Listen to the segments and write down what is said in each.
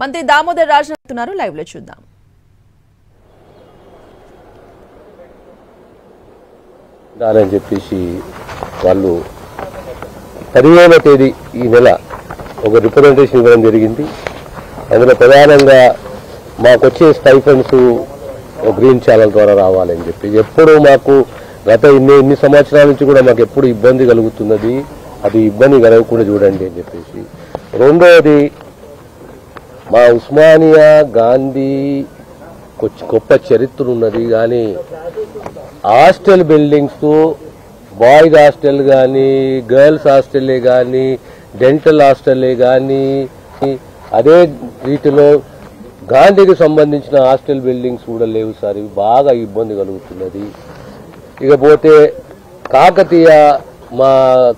మంత్రి దామోదర్ రాజు చెప్తున్నారు, లైవ్ లో చూద్దాం. అని చెప్పేసి వాళ్ళు 15వ తేదీ ఈ నెల ఒక రిప్రజెంటేషన్ ఇవ్వడం జరిగింది. అందులో ప్రధానంగా మాకు వచ్చే స్టైఫండ్స్ గ్రీన్ ఛానల్ ద్వారా రావాలని చెప్పి ఎప్పుడు మాకు గత ఇన్ని సంవత్సరాల నుంచి కూడా మాకు ఎప్పుడు ఇబ్బంది కలుగుతున్నది, అది ఇబ్బంది కలగకుండా చూడండి అని చెప్పేసి. రెండోది మా ఉస్మానియా గాంధీ గొప్ప చరిత్ర ఉన్నది, కానీ హాస్టల్ బిల్డింగ్స్ బాయ్స్ హాస్టల్ కానీ గర్ల్స్ హాస్టల్లే కానీ డెంటల్ హాస్టల్లే కానీ అదే రీతిలో గాంధీకి సంబంధించిన హాస్టల్ బిల్డింగ్స్ కూడా లేవు సార్. ఇవి బాగా ఇబ్బంది కలుగుతున్నది. ఇకపోతే కాకతీయ మా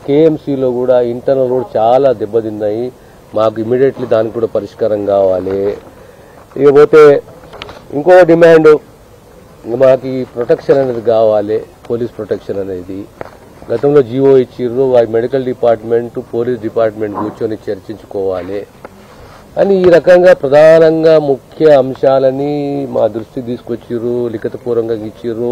కేఎంసీలో కూడా ఇంటర్నల్ రోడ్ చాలా దెబ్బతిన్నాయి. మాకు ఇమీడియట్లీ దానికి కూడా పరిష్కారం కావాలి. ఇకపోతే ఇంకో డిమాండ్, మాకు ఈ ప్రొటెక్షన్ అనేది కావాలి, పోలీస్ ప్రొటెక్షన్ అనేది. గతంలో జీవో ఇచ్చిర్రు, మెడికల్ డిపార్ట్మెంట్ పోలీస్ డిపార్ట్మెంట్ కూర్చొని చర్చించుకోవాలి అని ఈ రకంగా ప్రధానంగా ముఖ్య అంశాలని మా దృష్టికి తీసుకొచ్చిర్రు, లిఖితపూర్వకంగా ఇచ్చిర్రు.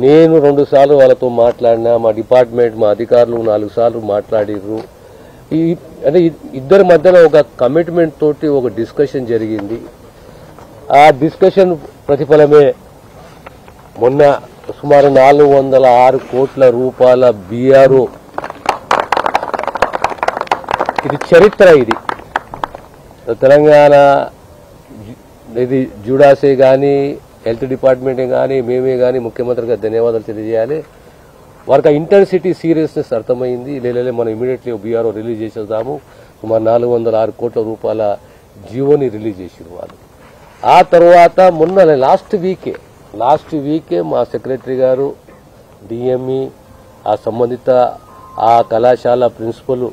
నేను 2 సార్లు వాళ్ళతో మాట్లాడినా, మా డిపార్ట్మెంట్ మా అధికారులు 4 సార్లు మాట్లాడిర్రు. అంటే ఇద్దరి మధ్యలో ఒక కమిట్మెంట్ తోటి ఒక డిస్కషన్ జరిగింది. ఆ డిస్కషన్ ప్రతిఫలమే మొన్న సుమారు 406 కోట్ల రూపాయల బీఆర్ఓ, ఇది చరిత్ర. ఇది తెలంగాణ ఇది జూడాసే కానీ హెల్త్ డిపార్ట్మెంటే కానీ మేమే కానీ ముఖ్యమంత్రిగా ధన్యవాదాలు తెలియజేయాలి. వారికి ఆ ఇంటెన్సిటీ సీరియస్నెస్ అర్థమైంది. లేలే మనం ఇమీడియట్లీ బీఆర్ఓ రిలీజ్ చేసేద్దాము. సుమారు 406 కోట్ల రూపాయల జీవోని రిలీజ్ చేసారు వాళ్ళు. ఆ తర్వాత మొన్న లాస్ట్ వీకే మా సెక్రటరీ గారు డిఎంఈ ఆ సంబంధిత ఆ కళాశాల ప్రిన్సిపల్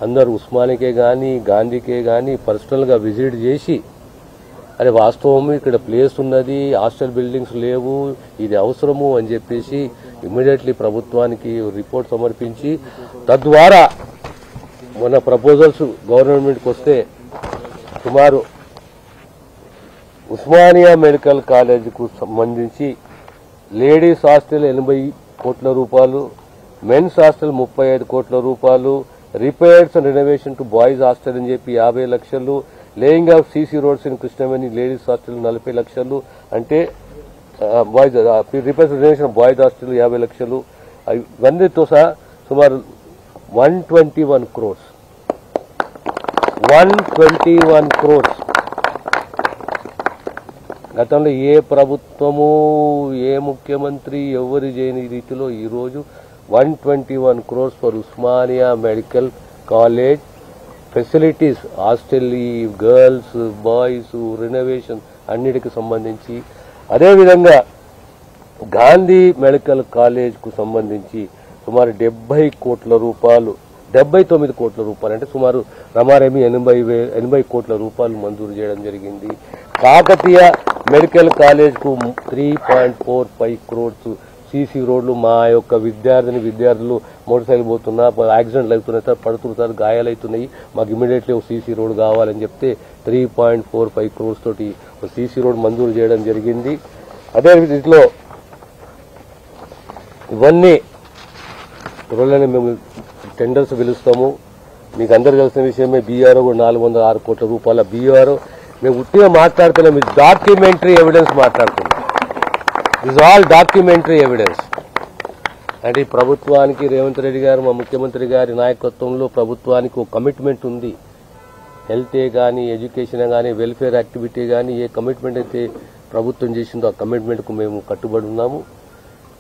అందరూ ఉస్మానికే కానీ గాంధీకే కానీ పర్సనల్గా విజిట్ చేసి, అరే వాస్తవం ఇక్కడ ప్లేస్ ఉన్నది, హాస్టల్ బిల్డింగ్స్ లేవు, ఇది అవసరము అని చెప్పేసి ఇమ్మీడియట్లీ ప్రభుత్వానికి రిపోర్ట్ సమర్పించి తద్వారా మన ప్రపోజల్స్ గవర్నమెంట్కి వస్తే సుమారు ఉస్మానియా మెడికల్ కాలేజీకు సంబంధించి లేడీస్ హాస్టల్ 80 కోట్ల రూపాయలు, మెన్స్ హాస్టల్ 35 కోట్ల రూపాయలు, repairs and renovation to boys hostel అని చెప్పి 50 లక్షలు, laying of CC roads in Krishnaveni ladies hostel 40 లక్షలు, అంటే boys repairs renovation boys hostel 50 లక్షలు, ఇవన్నీతో సహా సుమారు 121 crores. 121 crores. గతంలో ఏ ప్రభుత్వము ఏ ముఖ్యమంత్రి ఎవరు చేయని రీతిలో ఈరోజు 121 crores for Osmania medical college facilities, hostel, girls boys renovation అన్నిటికి సంబంధించి, అదేవిధంగా గాంధీ మెడికల్ కాలేజ్కు సంబంధించి సుమారు 70 కోట్ల రూపాయలు, 79 కోట్ల రూపాయలు, అంటే సుమారు రమారమి 80 కోట్ల రూపాయలు మంజూరు చేయడం జరిగింది. కాకతీయ మెడికల్ కాలేజ్కు 3.45 crores సీసీ రోడ్లు. మా యొక్క విద్యార్థులు మోటార్ సైకిల్ పోతున్నా యాక్సిడెంట్లు అవుతున్నాయి, పడుతుంటారు, గాయాలవుతున్నాయి, మాకు ఇమీడియట్లీ ఒక సీసీ రోడ్ కావాలని చెప్తే 3.45 crores తోటి ఒక సీసీ రోడ్ మంజూరు చేయడం జరిగింది. అదే రీతిలో ఇవన్నీ త్వరలోనే మేము టెండర్స్ పిలుస్తాము. మీకు అందరూ తెలిసిన విషయమే, బీఆర్ఓ కూడా 406 కోట్ల రూపాయల బీఆర్ఓ. మేము ఉట్టిగా మాట్లాడుతున్నాం, డాక్యుమెంటరీ ఎవిడెన్స్ మాట్లాడుతున్నాం. This all documentary evidence. అంటే ఈ ప్రభుత్వానికి రేవంత్ రెడ్డి గారు మా ముఖ్యమంత్రి గారి నాయకత్వంలో ప్రభుత్వానికి ఒక కమిట్మెంట్ ఉంది. హెల్తే కానీ ఎడ్యుకేషన్ కానీ వెల్ఫేర్ యాక్టివిటీ కానీ ఏ కమిట్మెంట్ అయితే ప్రభుత్వం చేసిందో ఆ కమిట్మెంట్కు మేము కట్టుబడి ఉన్నాము.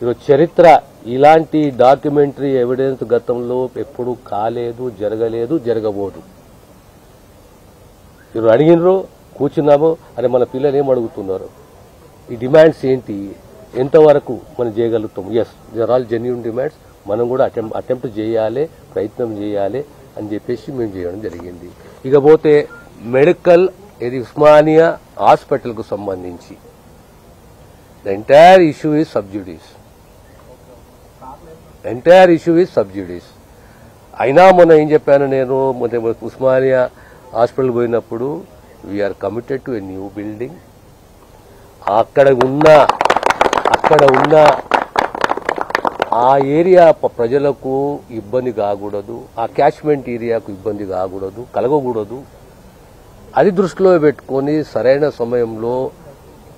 ఈరోజు చరిత్ర ఇలాంటి డాక్యుమెంటరీ ఎవిడెన్స్ గతంలో ఎప్పుడూ కాలేదు, జరగలేదు, జరగబోదు. మీరు అడిగినరు, కూర్చున్నాము, అరే మన పిల్లలు ఏం అడుగుతున్నారు, ఈ డిమాండ్స్ ఏంటి, ఎంతవరకు మనం చేయగలుగుతాం. Yes, they are all genuine demands. మనం కూడా అటెంప్ట్ చేయాలి, ప్రయత్నం చేయాలి అని చెప్పేసి మేము చేయడం జరిగింది. ఇకపోతే మెడికల్ ఇది ఉస్మానియా హాస్పిటల్కు సంబంధించి the entire issue is subjudice. అయినా మొన్న ఏం చెప్పాను నేను, ఉస్మానియా హాస్పిటల్ పోయినప్పుడు we're committed to a new building. అక్కడ ఉన్న ఆ ఏరియా ప్రజలకు ఇబ్బంది కాకూడదు, ఆ క్యాచ్మెంట్ ఏరియాకు ఇబ్బంది కలగకూడదు. అది దృష్టిలో పెట్టుకొని సరైన సమయంలో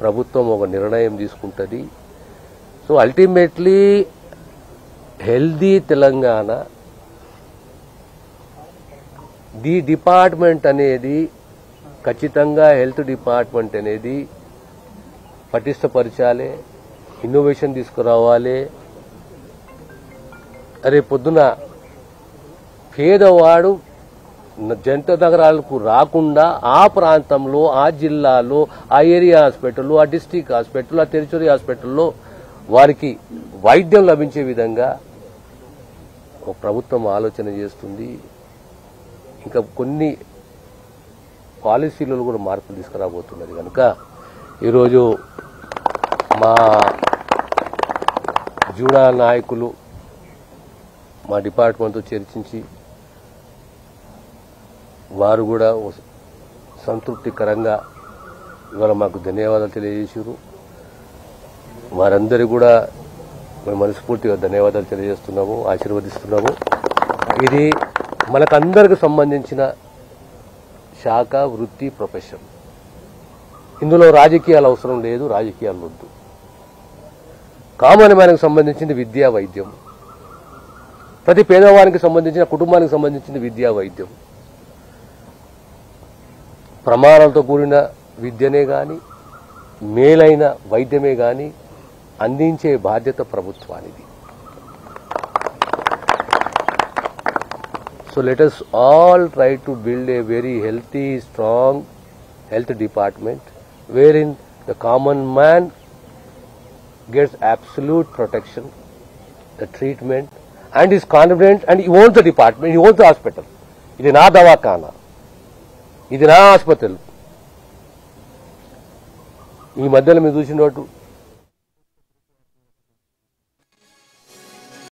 ప్రభుత్వం ఒక నిర్ణయం తీసుకుంటుంది. So ultimately healthy Telangana the department అనేది ఖచ్చితంగా హెల్త్ డిపార్ట్మెంట్ అనేది పటిష్టపరచాలి, ఇన్నోవేషన్ తీసుకురావాలి. రేపు పొద్దున పేదవాడు జంట నగరాలకు రాకుండా ఆ ప్రాంతంలో, ఆ జిల్లాలో, ఆ ఏరియా హాస్పిటల్, ఆ డిస్టిక్ హాస్పిటల్, ఆ టెరిటరీ హాస్పిటల్లో వారికి వైద్యం లభించే విధంగా ఒక ప్రభుత్వం ఆలోచన చేస్తుంది. ఇంకా కొన్ని పాలసీలలో కూడా మార్పులు తీసుకురాబోతున్నది కనుక ఈరోజు మా జూడా నాయకులు మా డిపార్ట్మెంట్తో చర్చించి వారు కూడా సంతృప్తికరంగా ఇవాళ మాకు ధన్యవాదాలు తెలియజేశారు. వారందరూ కూడా మేము మనస్ఫూర్తిగా ధన్యవాదాలు తెలియజేస్తున్నాము, ఆశీర్వదిస్తున్నాము. ఇది మనకందరికి సంబంధించిన శాఖ, వృత్తి, ప్రొఫెషన్. ఇందులో రాజకీయాలు అవసరం లేదు, రాజకీయాలు వద్దు. కామన్ మ్యాన్కి సంబంధించింది విద్యా, వైద్యం. ప్రతి పేదవానికి సంబంధించిన, కుటుంబానికి సంబంధించిన విద్యా, వైద్యం. ప్రమాణాలతో కూడిన విద్యనే కానీ, మేలైన వైద్యమే కానీ అందించే బాధ్యత ప్రభుత్వానిది. So let us all try to build a very healthy, strong health department wherein the common man gets absolute protection, the treatment, and is confident, and he owns the department, he owns the hospital. ఇది నా దవాఖానా, ఇది నా hospital. ఈ మధ్యలో మీరు చూసినట్టు